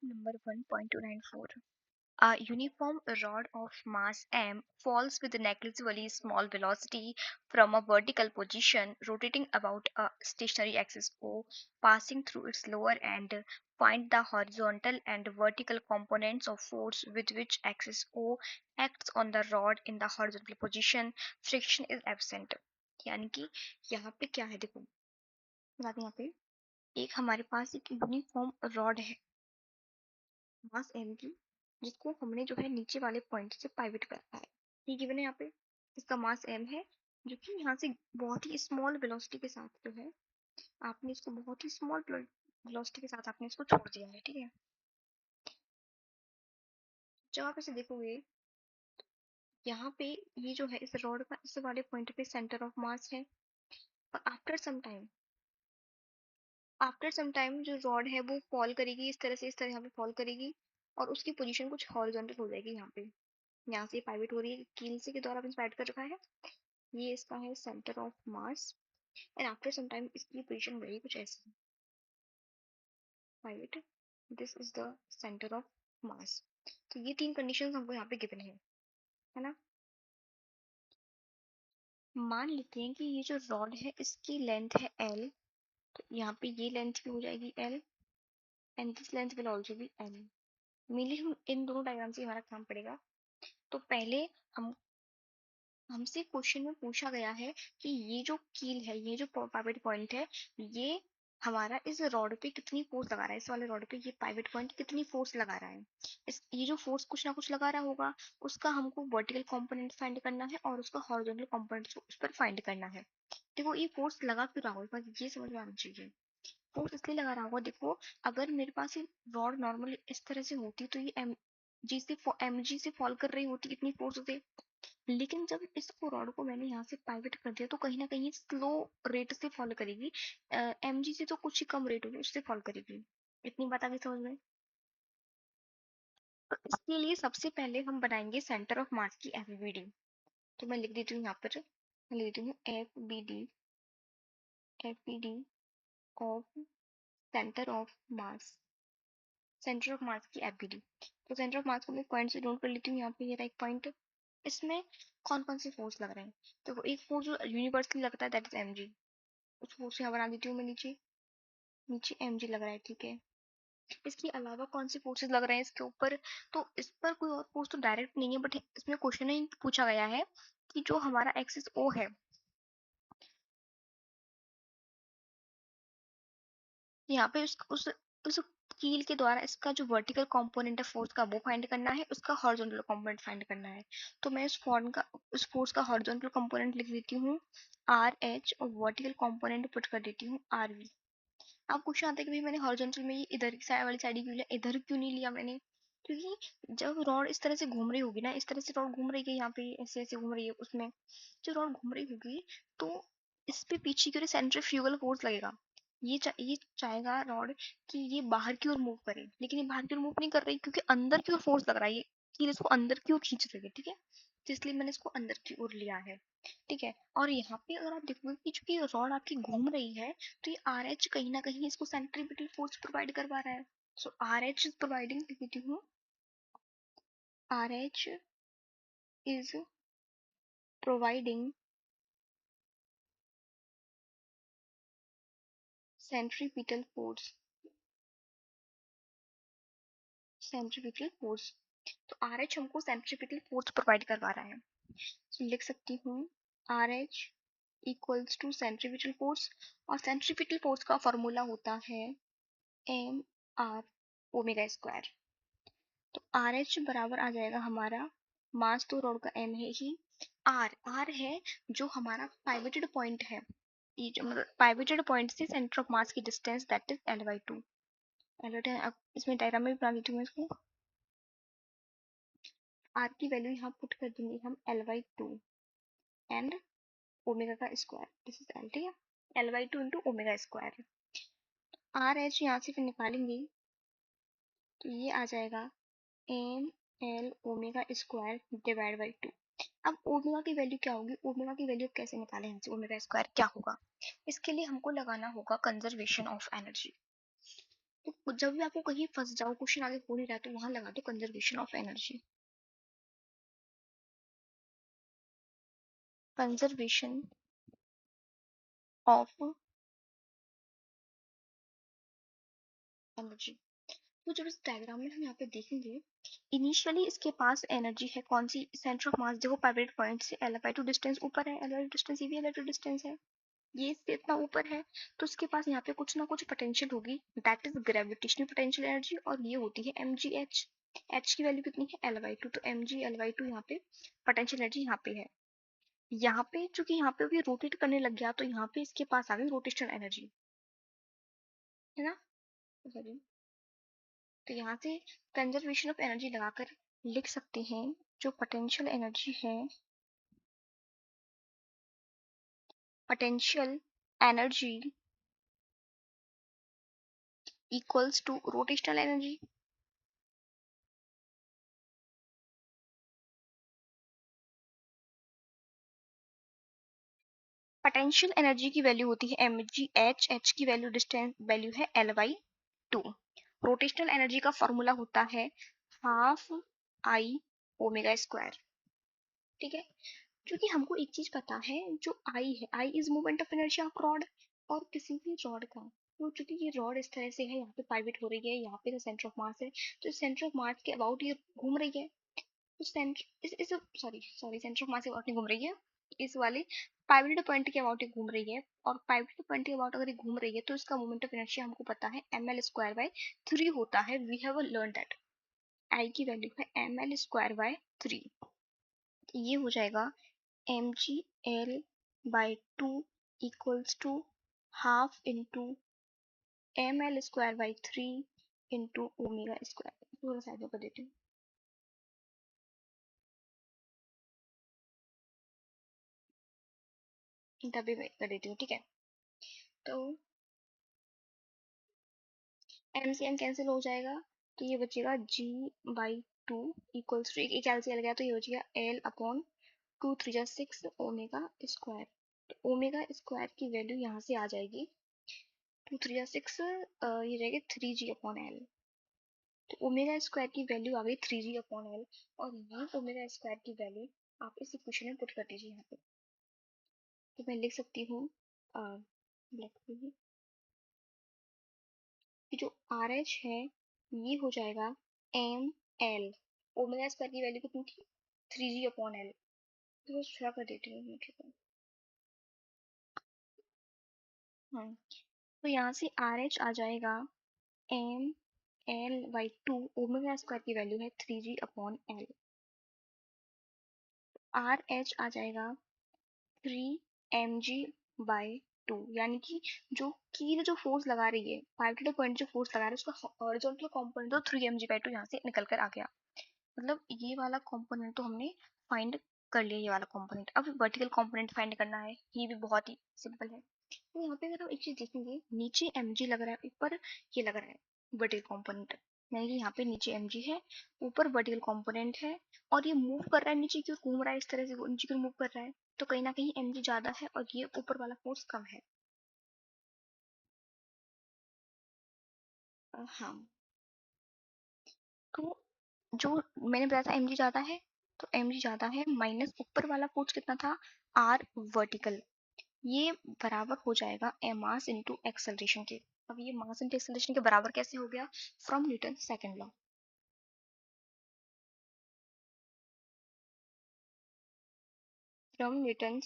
Number 1.294. A uniform rod of mass m falls with a negligibly small velocity from a vertical position, rotating about a stationary axis O, passing through its lower end. Find the horizontal and vertical components of force with which axis O acts on the rod in the horizontal position. Friction is absent. यानी कि यहाँ पे क्या है, देखो बताते हैं। यहाँ पे एक हमारे पास एक यूनिफॉर्म रॉड है मास m की, जिसको हमने जो है नीचे वाले पॉइंट से पाइवट करना है। ये गिवन है यहाँ पे, इसका मास m है, जो कि यहाँ से बहुत ही स्मॉल वेलोसिटी के साथ जो है आपने इसको बहुत ही स्मॉल वेलोसिटी के साथ आपने इसको छोड़ दिया है, ठीक है। जब आप इसे देखोगे, यहाँ पे ये जो है इस रॉड का इस वाले पॉइंट पे सेंटर ऑफ मास है, और आफ्टर सम टाइम जो रॉड है वो फॉल करेगी, इस तरह से, इस तरह यहाँ पे फॉल करेगी, और उसकी पोजीशन कुछ हॉरिजॉन्टल हो जाएगी। यहाँ से पाइवट हो रही है कील से के द्वारा इंस्पायर्ड कर रखा है। ये इसका है centre of mass, and after some time इसकी पोजीशन बढ़ी कुछ ऐसी, pivot, this is the centre of mass. तो ये तीन कंडीशंस हमको यहाँ पे गिवन है ना। मान लेते हैं कि ये जो रॉड है इसकी लेंथ है l, तो यहाँ पे ये लेंथ भी हो जाएगी l, and this length will also be l। Mainly हम इन दोनों डायग्राम से हमारा काम पड़ेगा। तो पहले हम हमसे क्वेश्चन में पूछा गया है कि ये जो कील है, ये जो पाइवट पॉइंट है, ये हमारा इस रॉड पे कितनी फोर्स लगा रहा है, इस वाले रॉड पे ये पाइवट पॉइंट कितनी फोर्स लगा रहा है। ये जो फोर्स कुछ ना कुछ लगा रहा होगा, उसका हमको वर्टिकल कंपोनेंट फाइंड करना है और उसका हॉरिजॉन्टल कंपोनेंट उस पर फाइंड करना है। देखो ये फोर्स लगा क्यों रहा होगा, बस ये समझ में आना चाहिए। फोर्स इसलिए लगा रहा होगा, देखो अगर मेरे पास ये रॉड नॉर्मली इस तरह से होती तो ये एम जी से फॉल कर रही होती इतनी फोर्स से, लेकिन जब इसको रॉड को मैंने यहाँ से पाइवट कर दिया तो कहीं ना कहीं स्लो रेट से फॉल करेगी। एमजी से तो कुछ ही कम रेट होगी, उससे फॉल करेगी। इतनी बात आ गई समझ में। तो इसके लिए सबसे पहले हम बनाएंगे सेंटर ऑफ मास की एफबीडी। तो मैं लिख देती हूँ यहाँ पर, मैं लिख देती हूँ FBD of centre of mass, centre of मास की एफबीडी। तो सेंटर ऑफ मास को मैं पॉइंट से नोट कर लेती हूँ। यहाँ पे ये रहा एक पॉइंट, इसमें कौन कौन से फोर्स लग रहे हैं। तो एक फोर्स जो यूनिवर्सली लगता है दैट इज एमजी, उस फोर्स यहाँ बना देती हूँ मैं नीचे, नीचे mg लग रहा है, ठीक है। इसके अलावा कौन से फोर्सेस लग रहे हैं इसके ऊपर, तो इस पर कोई और फोर्स तो डायरेक्ट नहीं है, बट इसमें क्वेश्चन ही पूछा गया है कि जो हमारा एक्सिस ओ है, यहाँ पे उस कील के द्वारा इसका जो वर्टिकल कंपोनेंट है फोर्स का वो फाइंड करना है, उसका हॉरिजॉन्टल कंपोनेंट फाइंड करना है। तो मैं उस फोर्स का हॉरिजॉन्टल कंपोनेंट लिख देती हूँ आर एच, और वर्टिकल कंपोनेंट पुट कर देती हूँ आर वी। अब क्वेश्चन आता है कि भाई मैंने हॉरिजॉन्टल में ये इधर की साइड वाली साइड क्यों लिया, इधर क्यों नहीं लिया मैंने, क्योंकि जब रॉड इस तरह से घूम रही होगी ना, इस तरह से रॉड घूम रही है यहाँ पे, ऐसे ऐसे घूम रही है, उसमें जो रॉड घूम रही होगी तो इस पे पीछे की ओर सेंट्रीफ्यूगल फोर्स लगेगा। ये चाहेगा रॉड कि ये बाहर की ओर मूव करे, लेकिन ये बाहर की ओर मूव नहीं कर रही क्योंकि अंदर की ओर फोर्स लग रहा है, ये कील इसको अंदर की ओर खींच रही है, ठीक है। तो इसलिए मैंने इसको अंदर की ओर लिया है, ठीक है। और यहाँ पे अगर आप देखोगे कि चूंकि रॉड आपकी घूम रही है, तो ये आर एच कहीं ना कहीं इसको सेंट्रीपिटल फोर्स प्रोवाइड करवा रहा है। So R H is providing, लिखती हूँ R H is providing centripetal force, centripetal force. तो आर एच हमको सेंट्रीपिटल फोर्स प्रोवाइड करवा रहा है। तो लिख सकती हूँ R H equals to centripetal force, और सेंट्रीपिटल फोर्स का फॉर्मूला होता है एम आर ओमेगा स्क्वायर। तो आर एच बराबर आ जाएगा हमारा, मास तो रॉड का एम है ही, आर है जो हमारा पाइवटेड पॉइंट है, ये जो मतलब पाइवटेड पॉइंट से सेंटर ऑफ मास की distance that is L by to. L by, अब इसमें डायग्राम में भी बना देती हूँ मैं इसको। आर की वैल्यू यहाँ पुट कर देंगे हम L by two and omega का स्क्वायर, दिस इज एल, ठीक है। L by two into omega square. R H यहाँ से फिर निकालेंगे तो ये आ जाएगा M L omega square divide by two. अब ओमेगा की वैल्यू क्या होगी, ओमेगा की वैल्यू कैसे निकालें हमसे, ओमेगा स्क्वायर क्या होगा। इसके लिए हमको लगाना होगा कंजर्वेशन ऑफ एनर्जी। तो जब भी आपको कहीं फंस जाओ, क्वेश्चन आगे हो नहीं रहा, तो वहां लगा दो conservation of energy. Conservation of energy. तो जब इस डायग्राम में हम यहाँ पे देखेंगे, इनिशियली इसके पास एनर्जी है कौन सी, सेंटर ऑफ मास, देखो पाइवट पॉइंट से L/2 डिस्टेंस ऊपर है, L/2 डिस्टेंस, ये भी L/2 डिस्टेंस है, ये इससे इतना ऊपर है, तो इसके पास यहाँ पे कुछ ना कुछ पोटेंशियल होगी, that is gravitational potential energy, और ये होती है mgh। h की वैल्यू कितनी है, L/2, तो mg/2 यहाँ पे पोटेंशियल एनर्जी यहाँ पे है। यहाँ पे चूंकि यहाँ पे भी रोटेट करने लग गया, तो यहाँ पे इसके पास आ गई रोटेशनल एनर्जी, है ना। सॉरी, तो यहाँ से कंजर्वेशन ऑफ एनर्जी लगाकर लिख सकते हैं, जो पोटेंशियल एनर्जी है, potential energy equals to rotational energy. Potential energy की वैल्यू होती है mgh, h की वैल्यू डिस्टेंस वैल्यू है L/2। रोटेशनल एनर्जी का फॉर्मूला होता है हाफ आई ओमेगा स्क्वायर। ठीक है, क्योंकि हमको एक चीज पता है, जो आई है, I is movement of inertia of rod, और किसी भी रॉड का, तो चूंकि ये रॉड इस तरह से है, यहाँ पे पाइवट हो रही है, यहाँ पे सेंटर ऑफ मास है, तो सेंटर ऑफ मास के अबाउट ये घूम रही है, तो सेंटर इस सॉरी सॉरी सेंटर ऑफ मास के अबाउट नहीं घूम रही है, इस वाले पाइवटेड पॉइंट के अबाउट ही घूम रही है, और पाइवटेड पॉइंट के अबाउट अगर ये घूम रही है, तो इसका मोमेंट ऑफ इनर्शिया हमको पता है ml² 3 होता है, we have learn that. I की वैल्यू है ml²3, ये हो जाएगा mgl/2 equals to half into ml²/3 into omega square. थोड़ा साइड में कर देती हूँ, डब्बे में कर देती हूँ, ठीक है। तो एम से एम कैंसिल हो जाएगा, तो ये बचेगा g/2 इक्वल्स टू, एक एल से एल गया, तो ये बचेगा L/2 3 6 ओमेगा स्क्वायर। तो ओमेगा स्क्वायर की वैल्यू यहाँ से आ जाएगी 2 3 6, ये जाएगी 3g/L। तो ओमेगा स्क्वायर की वैल्यू आ गई 3g/L, और ये ओमेगा स्क्वायर की वैल्यू आप इस इक्वेशन में पुट कर दीजिए यहाँ पे। तो मैं लिख सकती हूँ, कि जो आर एच है, ये हो जाएगा एम एल, ओमेगा स्क्वायर की वैल्यू कितनी थी, 3g/L। तो बस थोड़ा कर देती हूँ मीटर को। तो यहाँ से आर एच आ जाएगा ml/2, ओमेगा स्क्वायर की वैल्यू है 3g/L, आर एच आ जाएगा 3mg/2, यानी कि जो कील जो फोर्स लगा रही है, पाइवटेड पॉइंट जो फोर्स लगा रहा है, उसका हॉरिजॉन्टल कंपोनेंट तो 3mg/2 यहाँ से निकल कर आ गया। मतलब ये वाला कंपोनेंट तो हमने फाइंड कर लिया, ये वाला कंपोनेंट। अब वर्टिकल कंपोनेंट फाइंड करना है, ये भी बहुत ही सिंपल है। तो यहाँ पे अगर हम एक चीज देखेंगे, नीचे mg लग रहा है, ऊपर ये लग रहा है वर्टिकल कंपोनेंट, यानी कि यहाँ पे नीचे mg है, ऊपर वर्टिकल कंपोनेंट है, और ये मूव कर रहा है नीचे की ओर, घूम रहा है इस तरह से, वो नीचे की ओर मूव कर रहा है, तो कहीं ना कहीं mg ज्यादा है और ये ऊपर वाला फोर्स कम है। हाँ, तो जो मैंने बताया था mg ज्यादा है, तो mg ज्यादा है माइनस ऊपर वाला फोर्स कितना था, r वर्टिकल, ये बराबर हो जाएगा मास इनटू एक्सेलरेशन के। अब ये मास इनटू एक्सेलरेशन के बराबर कैसे हो गया, from Newton second law. From Newton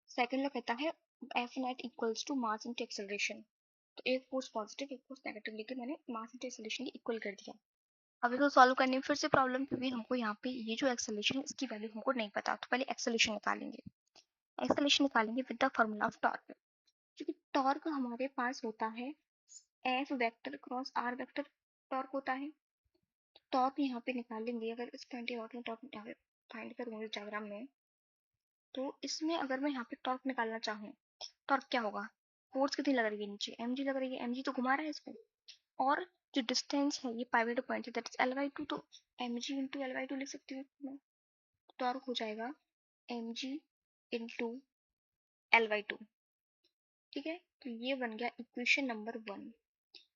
second law कहता है F net equals to mass into acceleration. तो एक फोर्स पॉजिटिव एक फोर्स नेगेटिव लेके मैंने मास इनटू एक्सेलरेशन की इक्वल कर दिया। अब इसको सॉल्व करने में फिर से प्रॉब्लम, क्योंकि हमको यहाँ पे ये जो एक्सेलरेशन है इसकी वैल्यू हमको नहीं पता, तो पहले एक्सेलरेशन निकालेंगे। एक्सेलरेशन निकालेंगे with the formula of torque, क्योंकि टॉर्क हमारे पास होता है F vector cross R vector, torque होता है। टॉर्क यहाँ पे निकालेंगे, अगर इस 20 वाट में टॉर्क यहाँ पे फाइंड करूंगी डायग्राम में, तो इसमें अगर मैं यहाँ पे टॉर्क निकालना चाहूँ, टॉर्क क्या होगा, फोर्स कितनी लग रही है नीचे, mg लग रही है, mg तो घुमा रहा है इसको, और जो डिस्टेंस है, ये पाइवट पॉइंट है, दैट इज L/2, तो mg इंटू L/2 लिख सकती हूँ मैं। टॉर्क हो जाएगा mg इंटू L/2। ठीक है, तो ये बन गया इक्वेशन नंबर 1।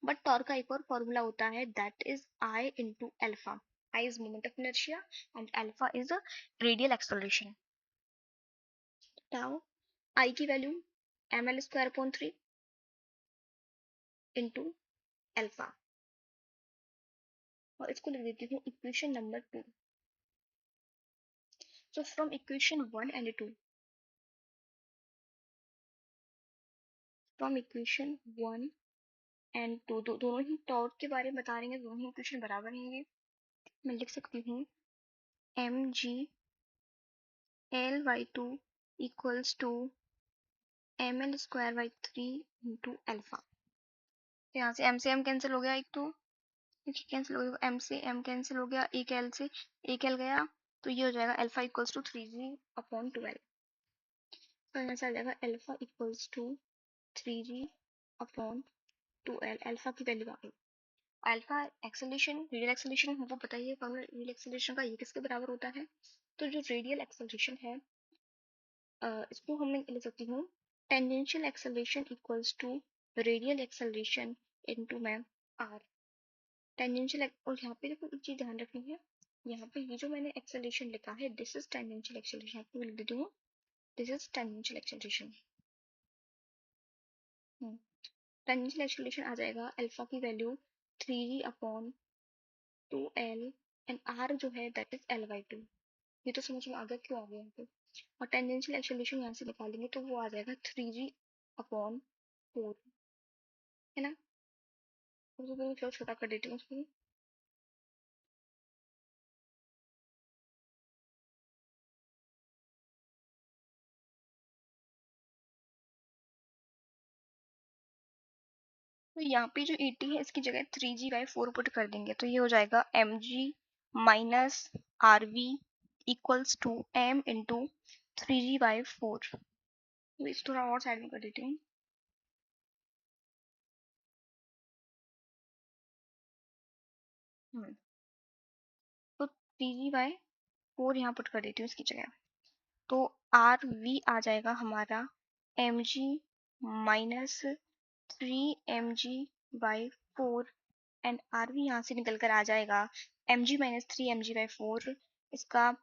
बट टॉर्क का एक और फॉर्मूला होता है, that is I into alpha. I is moment of inertia and alpha is radial acceleration. Now I की value ml² upon 3 into alpha, और इसको लिख देती हूँ equation number 2. So from equation 1 and 2, from equation 1 and 2, दोनों ही torque के बारे में बता रहे हैं, दोनों ही इक्वेशन बराबर हैं. मैं लिख सकती हूँ mg L/2 equals to ml² by 3 into alpha. यहाँ से m से m कैंसिल हो गया, एक तो कैंसिल हो गया, m से m कैंसिल हो गया, एक l से एक l गया, तो ये हो जाएगा अल्फा इक्वल्स टू 3g/12. तो यहाँ से आ जाएगा alpha equals to 3g/12. Alpha की वैल्यू आ गई. अल्फा एक्सेलरेशन, रेडियल एक्सेलरेशन हमको पता ही है फॉर्मूला रेडियल एक्सेलरेशन का, ये किसके बराबर होता है. तो जो रेडियल एक्सेलरेशन है, इसको हम लिख सकती हूँ tangential acceleration equals to radial acceleration into ma'am R. Tangential, और यहाँ पे देखो एक चीज ध्यान रखनी है, यहाँ पे ये जो मैंने एक्सेलरेशन लिखा है, दिस इज टेंजेंशियल एक्सेलरेशन, आपको लिख देती हूँ this is tangential acceleration. Tangential acceleration आ जाएगा अल्फा की वैल्यू 3g/2l एंड आर जो है दैट इज l/2. ये तो समझ में आ गया क्यों आ गया यहाँ पे. और टेंजेंशियल एक्सेलरेशन यहाँ से निकालेंगे तो वो आ जाएगा 3g/4, है ना. उसको थोड़ा छोटा कर देती हूँ उसको. तो यहाँ पे जो 80 है इसकी जगह 3g/4 पुट कर देंगे, तो ये हो जाएगा mg minus rv equals to m into 3g/4. तो इस थोड़ा और साइड में कर देती हूँ. तो 3g/4 यहाँ पुट कर देती हूँ इसकी जगह. तो आर वी आ जाएगा हमारा mg minus 3mg/4 and R V यहाँ से निकल कर आ जाएगा mg माइनस 3mg/4. इसका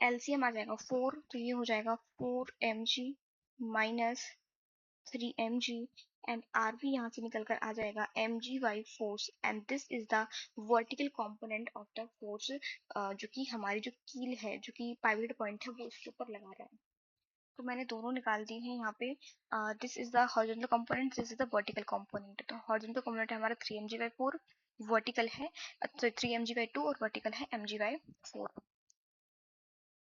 एलसीएम आ जाएगा 4, तो ये हो जाएगा 4mg minus 3mg and R V यहाँ से निकल कर आ जाएगा mg/फोर्स, and this is the vertical component of the force, जो कि हमारी जो कील है, जो कि पाइवट पॉइंट है, वो उसके ऊपर लगा रहा है. तो मैंने दोनों निकाल दिए हैं यहाँ पे. This is the horizontal component, this is the vertical component. तो हॉरिजॉन्टल कंपोनेंट है हमारा 3mg/4, वर्टिकल है 3mg/2 और वर्टिकल है mg/4.